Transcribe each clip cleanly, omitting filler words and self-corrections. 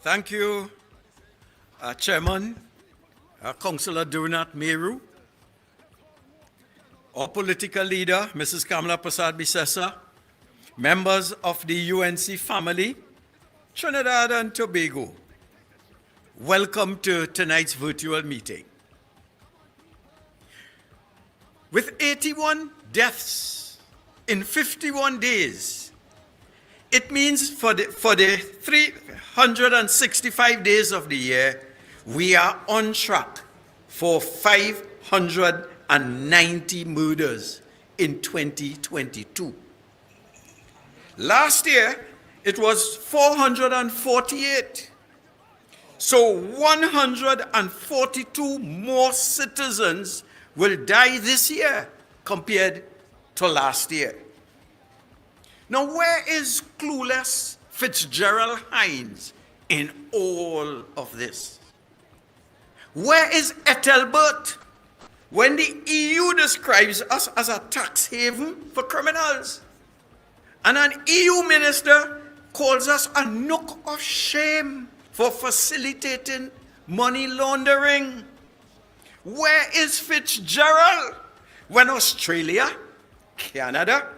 Thank you, Chairman, Councillor Durnath Meru, our political leader, Mrs. Kamala Prasad-Bissessar, members of the UNC family, Trinidad and Tobago. Welcome to tonight's virtual meeting. With 81 deaths in 51 days, it means for the 365 days of the year, we are on track for 590 murders in 2022. Last year, it was 448. So 142 more citizens will die this year compared to last year. Now, where is clueless Fitzgerald Hines in all of this? Where is Ethelbert when the EU describes us as a tax haven for criminals? And an EU minister calls us a nook of shame for facilitating money laundering. Where is Fitzgerald when Australia, Canada,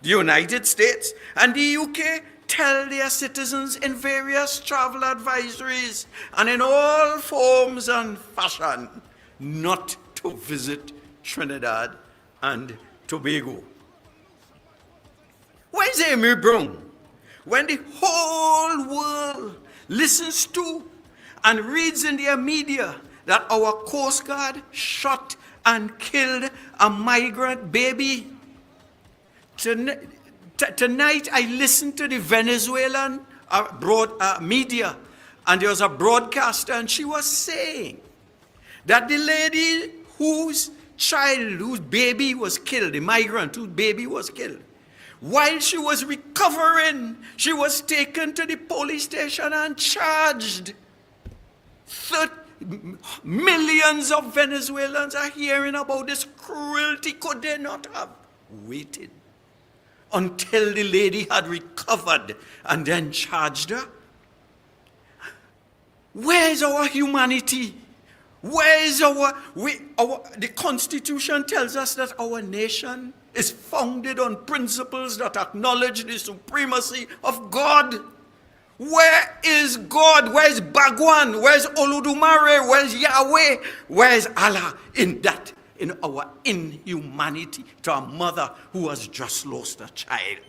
the United States, and the UK tell their citizens in various travel advisories and in all forms and fashion not to visit Trinidad and Tobago? Where's Amy Brown when the whole world listens to and reads in their media that our Coast Guard shot and killed a migrant baby? Tonight, I listened to the Venezuelan media, and there was a broadcaster, and she was saying that the lady whose baby was killed, the migrant whose baby was killed, while she was recovering, she was taken to the police station and charged. Millions of Venezuelans are hearing about this cruelty. Could they not have waited until the lady had recovered and then charged her? Where is our humanity? Where is the Constitution tells us that our nation is founded on principles that acknowledge the supremacy of God. Where is God? Where is Bhagwan? Where is Olodumare? Where is Yahweh? Where is Allah in our inhumanity to a mother who has just lost a child?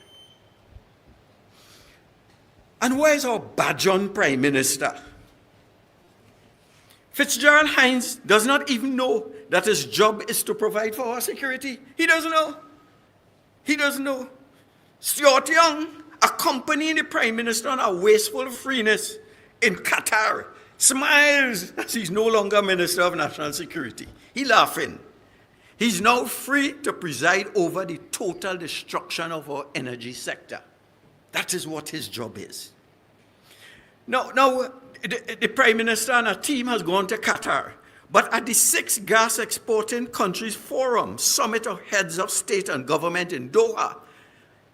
And where is our Bajon Prime Minister? Fitzgerald Hines does not even know that his job is to provide for our security. He doesn't know. He doesn't know. Stuart Young, accompanying the Prime Minister on a wasteful freeness in Qatar, smiles as he's no longer Minister of National Security. He's laughing. He's now free to preside over the total destruction of our energy sector. That is what his job is. Now the Prime Minister and a team has gone to Qatar, but at the 6th Gas Exporting Countries Forum, Summit of Heads of State and Government in Doha,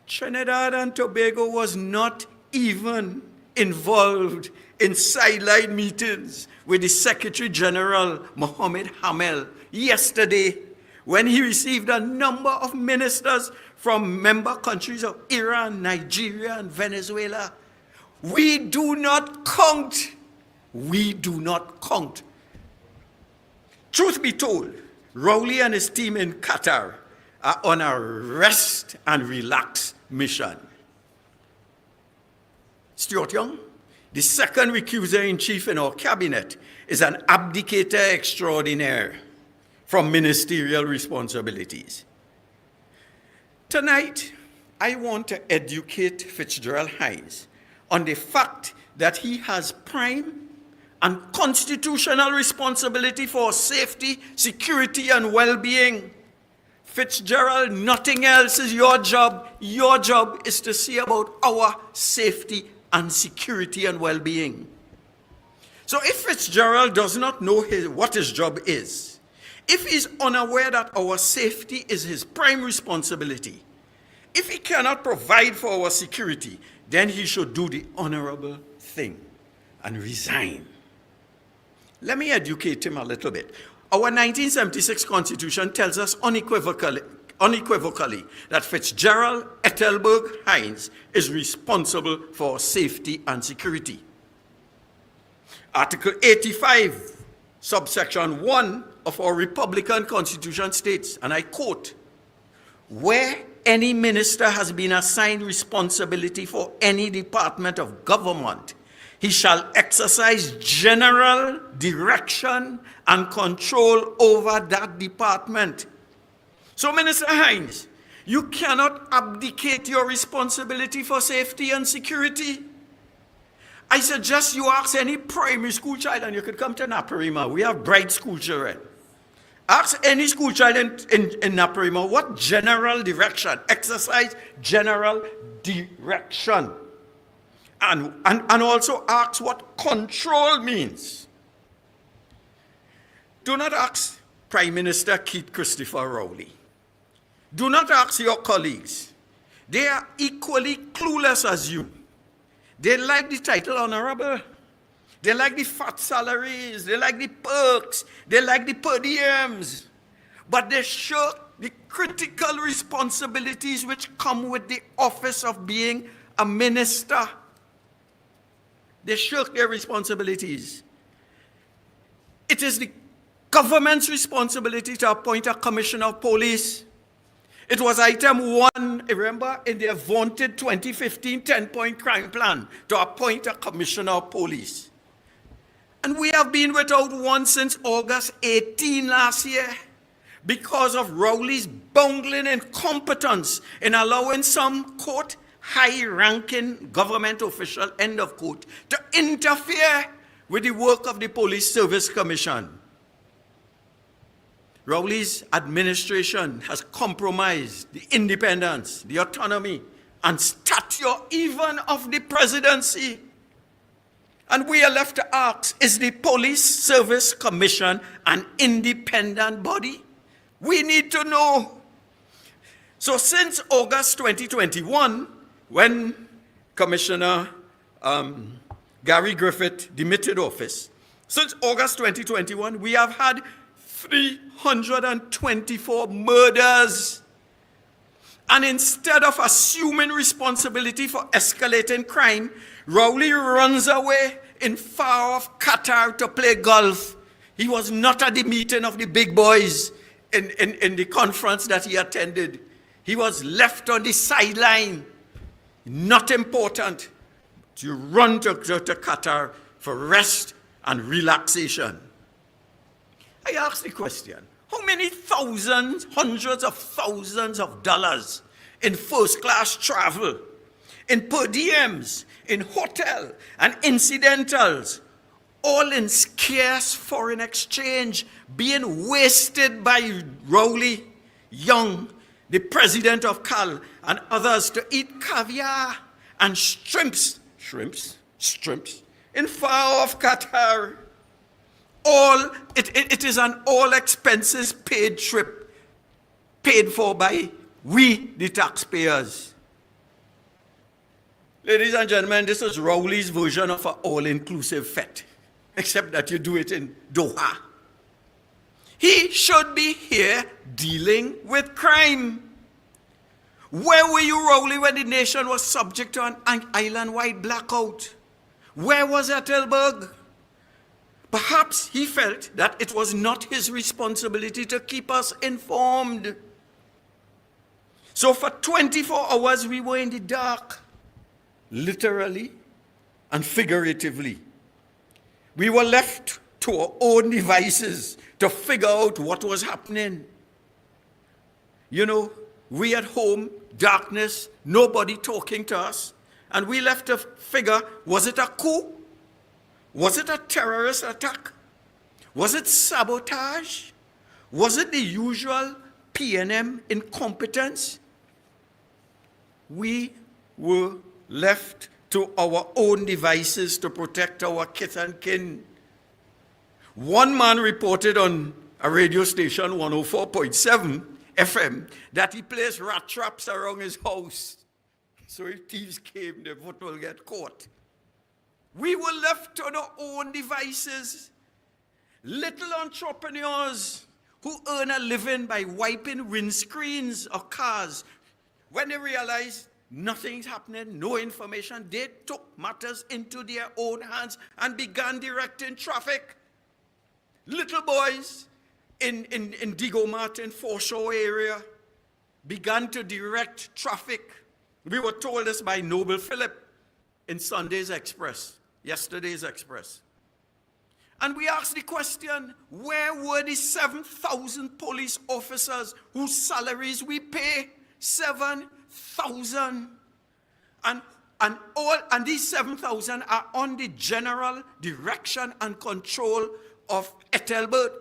Trinidad and Tobago was not even involved in sideline meetings with the Secretary General Mohammed Hamel yesterday, when he received a number of ministers from member countries of Iran, Nigeria, and Venezuela. We do not count. We do not count. Truth be told, Rowley and his team in Qatar are on a rest and relax mission. Stuart Young, the second recuser-in-chief in our cabinet, is an abdicator extraordinaire from ministerial responsibilities. Tonight, I want to educate Fitzgerald Hines on the fact that he has prime and constitutional responsibility for safety, security, and well-being. Fitzgerald, nothing else is your job. Your job is to see about our safety and security and well-being. So if Fitzgerald does not know what his job is, if he's unaware that our safety is his prime responsibility, if he cannot provide for our security, then he should do the honorable thing and resign. Let me educate him a little bit. Our 1976 Constitution tells us unequivocally that Fitzgerald Ethelbert Hines is responsible for safety and security. Article 85, subsection 1 of our Republican Constitution states, and I quote, "Where any minister has been assigned responsibility for any department of government, he shall exercise general direction and control over that department." So, Minister Hines, you cannot abdicate your responsibility for safety and security. I suggest you ask any primary school child, and you could come to Naparima. We have bright school children. Ask any school child in Naparima what general direction, exercise general direction. And also ask what control means. Do not ask Prime Minister Keith Christopher Rowley. Do not ask your colleagues. They are equally clueless as you. They like the title honorable. They like the fat salaries. They like the perks. They like the per diems. But they shirk the critical responsibilities which come with the office of being a minister. They shirk their responsibilities. It is the government's responsibility to appoint a commissioner of police. It was item 1, remember, in their vaunted 2015 10-point crime plan to appoint a commissioner of police. And we have been without one since August 18 last year because of Rowley's bungling incompetence in allowing some, quote, high-ranking government official, end of quote, to interfere with the work of the Police Service Commission. Rowley's administration has compromised the independence, the autonomy, and stature even of the presidency. And we are left to ask, is the Police Service Commission an independent body? We need to know. So since August 2021, when Commissioner Gary Griffith demitted office, since August 2021, we have had 324 murders. And instead of assuming responsibility for escalating crime, Rowley runs away in far-off Qatar to play golf. He was not at the meeting of the big boys in the conference that he attended. He was left on the sideline. Not important. To run to Qatar for rest and relaxation. I ask the question, how many thousands, hundreds of thousands of dollars in first-class travel, in per diems, in hotel and incidentals, all in scarce foreign exchange, being wasted by Rowley, Young, the president of CAL, and others to eat caviar and shrimps, in far-off Qatar. It is an all expenses paid trip, paid for by we, the taxpayers. Ladies and gentlemen, this is Rowley's version of an all-inclusive fete, except that you do it in Doha. He should be here dealing with crime. Where were you, Rowley, when the nation was subject to an island-wide blackout? Where was Ethelbert? Perhaps he felt that it was not his responsibility to keep us informed. So for 24 hours we were in the dark, literally and figuratively. We were left to our own devices to figure out what was happening. You know, we at home, darkness, nobody talking to us, and we left to figure, was it a coup? Was it a terrorist attack? Was it sabotage? Was it the usual P&M incompetence? We were left to our own devices to protect our kith and kin. One man reported on a radio station, 104.7 FM, that he placed rat traps around his house. So if thieves came, the vote will get caught. We were left to our own devices. Little entrepreneurs who earn a living by wiping windscreens of cars, when they realized nothing's happening, no information, they took matters into their own hands and began directing traffic. Little boys in Digo Martin, foreshore area, began to direct traffic. We were told this by Noble Philip in Sunday's Express, yesterday's Express. And we asked the question, where were the 7,000 police officers whose salaries we pay? 7,000. And these 7,000 are on the general direction and control of Ethelbert.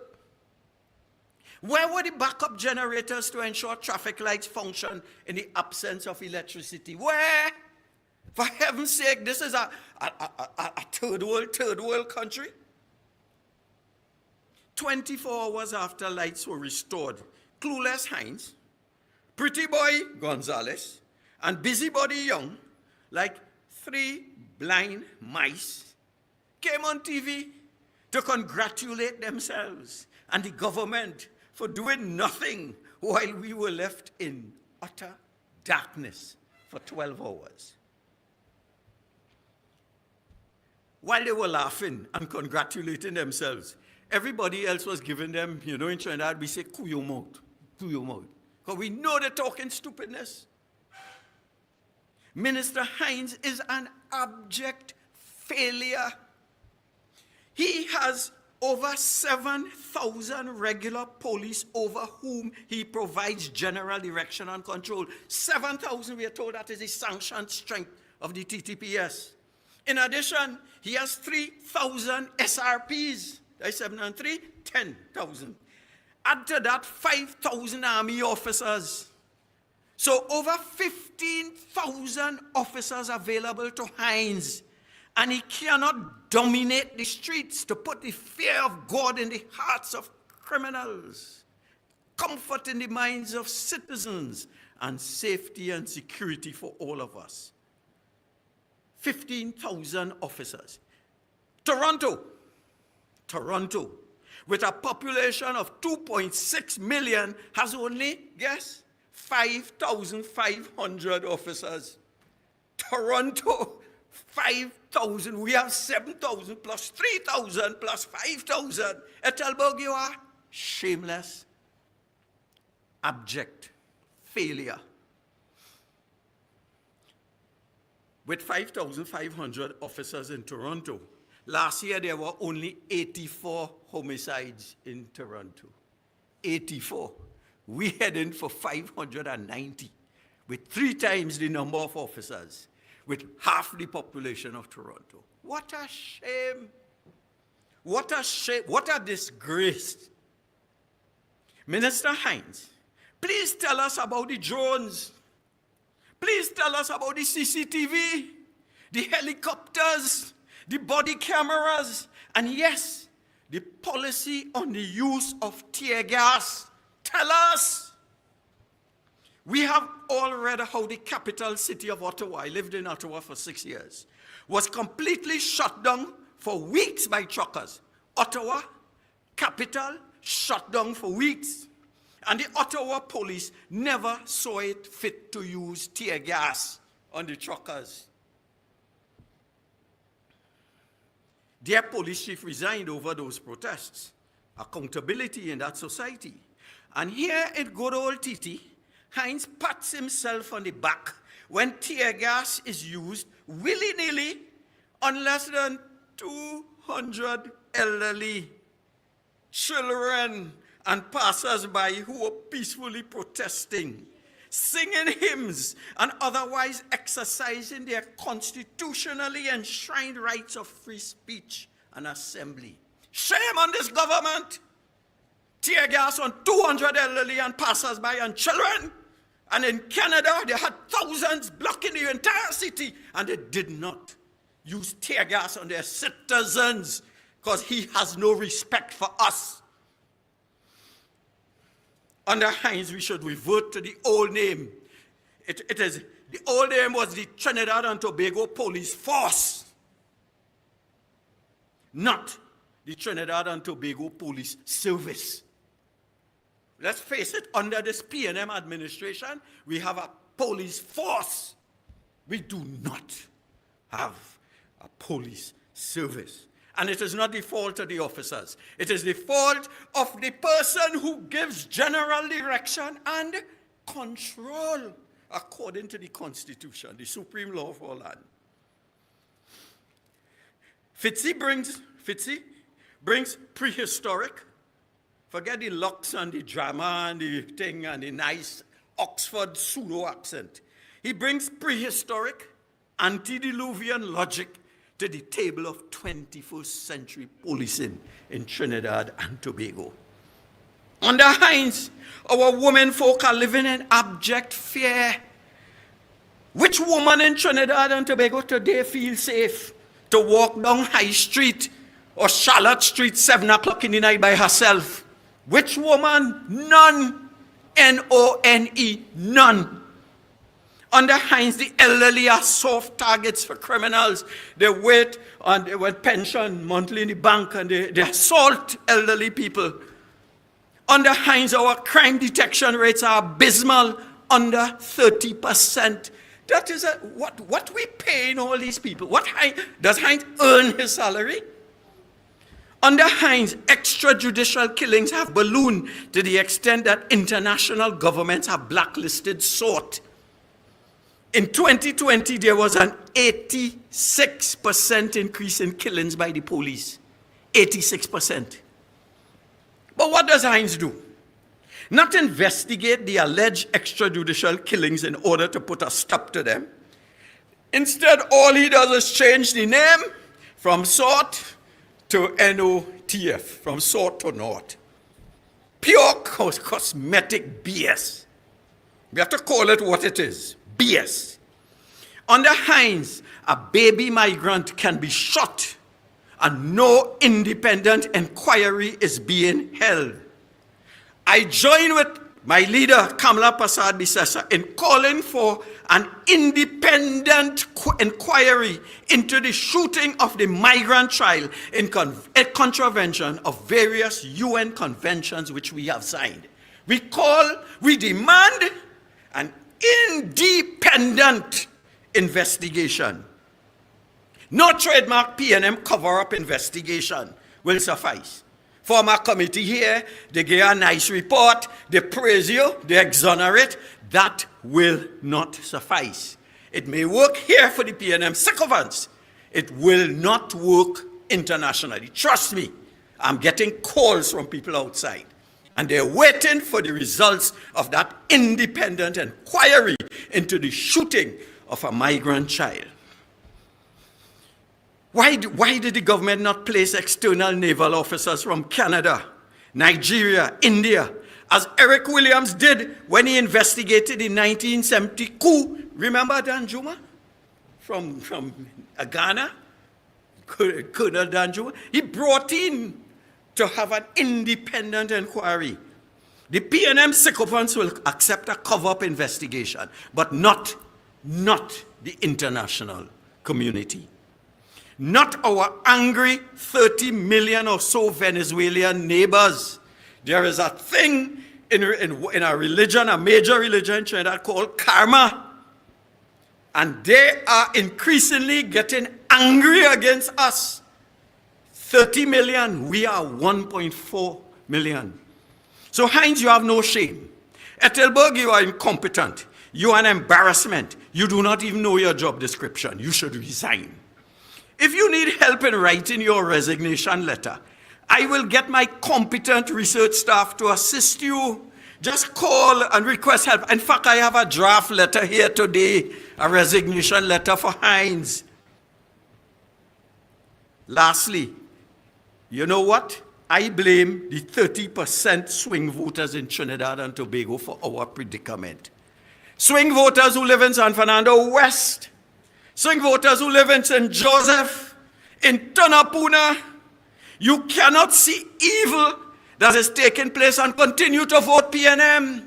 Where were the backup generators to ensure traffic lights function in the absence of electricity? Where? For heaven's sake, this is a third world country. 24 hours after lights were restored, clueless Hines, pretty boy Gonzalez, and busybody Young, like three blind mice, came on TV to congratulate themselves and the government for doing nothing while we were left in utter darkness for 12 hours. While they were laughing and congratulating themselves, everybody else was giving them, in Trinidad, we say, cool your mouth, cool your mouth. Because we know they're talking stupidness. Minister Hines is an abject failure. He has over 7,000 regular police over whom he provides general direction and control. 7,000, we are told, that is the sanctioned strength of the TTPS. In addition, he has 3,000 SRPs. That's 7 and 3, 10,000. Add to that 5,000 army officers. So over 15,000 officers available to Hines. And he cannot dominate the streets to put the fear of God in the hearts of criminals, comfort in the minds of citizens, and safety and security for all of us. 15,000 officers. Toronto, with a population of 2.6 million, has only, guess, 5,500 officers. Toronto, 5,000. We have 7,000 plus 3,000 plus 5,000. Ethelbert, you are shameless, abject failure. With 5,500 officers in Toronto, last year there were only 84 homicides in Toronto. 84. We heading for 590, with 3 times the number of officers, with half the population of Toronto. What a shame. What a shame. What a disgrace. Minister Hines, please tell us about the drones. Please tell us about the CCTV, the helicopters, the body cameras, and yes, the policy on the use of tear gas. Tell us. We have all read how the capital city of Ottawa, I lived in Ottawa for 6 years, was completely shut down for weeks by truckers. Ottawa, capital, shut down for weeks. And the Ottawa police never saw it fit to use tear gas on the truckers. Their police chief resigned over those protests. Accountability in that society. And here in good old Titi, Hines pats himself on the back when tear gas is used willy-nilly on less than 200 elderly children and passers-by who were peacefully protesting, singing hymns, and otherwise exercising their constitutionally enshrined rights of free speech and assembly. Shame on this government! Tear gas on 200 elderly and passers-by and children. And in Canada, they had thousands blocking the entire city, and they did not use tear gas on their citizens because he has no respect for us. Under Hines, we should revert to the old name. The old name was the Trinidad and Tobago Police Force. not the Trinidad and Tobago Police Service. Let's face it, under this PNM administration, we have a police force. We do not have a police service. And it is not the fault of the officers. It is the fault of the person who gives general direction and control according to the Constitution, the supreme law of our land. Fitzy brings prehistoric. Forget the locks and the drama and the thing and the nice Oxford pseudo accent. He brings prehistoric, antediluvian logic to the table of 21st century policing in Trinidad and Tobago. Under Hines, our women folk are living in abject fear. Which woman in Trinidad and Tobago today feels safe to walk down High Street or Charlotte Street 7 o'clock in the night by herself? Which woman? None. N-O-N-E, none. Under Hines, the elderly are soft targets for criminals. They wait on their pension monthly in the bank and they assault elderly people. Under Hines, our crime detection rates are abysmal, under 30%. That is what we paying all these people. Does Hines earn his salary? Under Hines, extrajudicial killings have ballooned to the extent that international governments have blacklisted SORT. In 2020, there was an 86% increase in killings by the police. 86%. But what does Hines do? Not investigate the alleged extrajudicial killings in order to put a stop to them. Instead, all he does is change the name from SORT to NOTF, from SORT to NORT. Pure cosmetic BS. We have to call it what it is. BS. Under Hines, a baby migrant can be shot and no independent inquiry is being held. I join with my leader, Kamala Prasad-Bisesa, in calling for an independent inquiry into the shooting of the migrant child in contravention of various UN conventions which we have signed. We demand an independent investigation. No trademark PNM cover-up investigation will suffice. Former committee here, they give a nice report, they praise you, they exonerate. That will not suffice. It may work here for the PNM sycophants. It will not work internationally. Trust me, I'm getting calls from people outside. And they're waiting for the results of that independent inquiry into the shooting of a migrant child. Why did the government not place external naval officers from Canada, Nigeria, India, as Eric Williams did when he investigated the 1970 coup? Remember Danjuma from Ghana? Colonel Danjuma? He brought in to have an independent inquiry. The PNM sycophants will accept a cover-up investigation, but not the international community. Not our angry 30 million or so Venezuelan neighbors. There is a thing in a religion, a major religion in Trinidad called karma. And they are increasingly getting angry against us. 30 million, we are 1.4 million. So Hines, you have no shame. Ethelberg, you are incompetent. You are an embarrassment. You do not even know your job description. You should resign. If you need help in writing your resignation letter, I will get my competent research staff to assist you. Just call and request help. In fact, I have a draft letter here today, a resignation letter for Hines. Lastly, you know what? I blame the 30% swing voters in Trinidad and Tobago for our predicament. Swing voters who live in San Fernando West, swing voters who live in St. Joseph, in Tunapuna, you cannot see evil that is taking place and continue to vote PNM.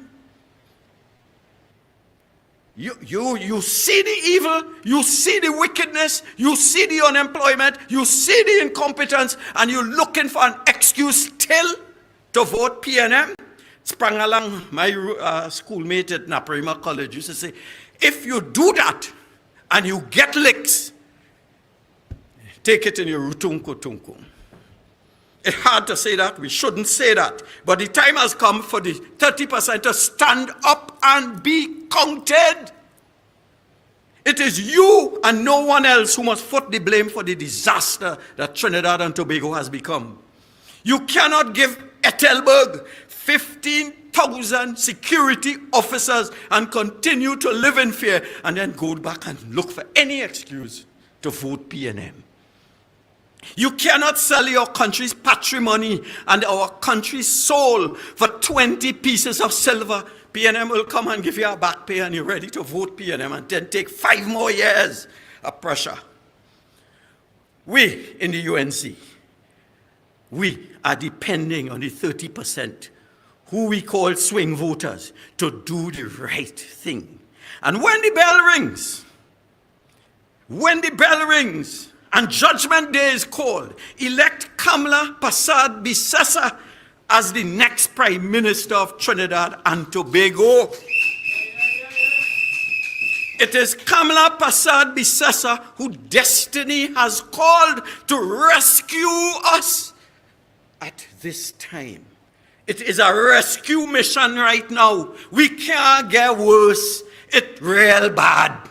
You see the evil, you see the wickedness, you see the unemployment, you see the incompetence, and you're looking for an excuse still to vote PNM. Sprang along, my schoolmate at Naparima College used to say, if you do that and you get licks, take it in your rutunku. It's hard to say that, we shouldn't say that, but the time has come for the 30% to stand up and be counted. It is you and no one else who must foot the blame for the disaster that Trinidad and Tobago has become. You cannot give Ethelberg 15,000 security officers and continue to live in fear and then go back and look for any excuse to vote PNM. You cannot sell your country's patrimony and our country's soul for 20 pieces of silver. PNM will come and give you a back pay and you're ready to vote PNM and then take 5 more years of pressure. We in the UNC, we are depending on the 30% who we call swing voters to do the right thing. And when the bell rings, and Judgment Day is called, elect Kamala Persad Bissessa as the next Prime Minister of Trinidad and Tobago. It is Kamala Persad Bissessa who destiny has called to rescue us at this time. It is a rescue mission right now. We can't get worse. It's real bad.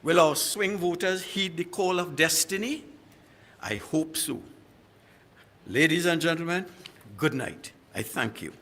Will our swing voters heed the call of destiny? I hope so. Ladies and gentlemen, good night. I thank you.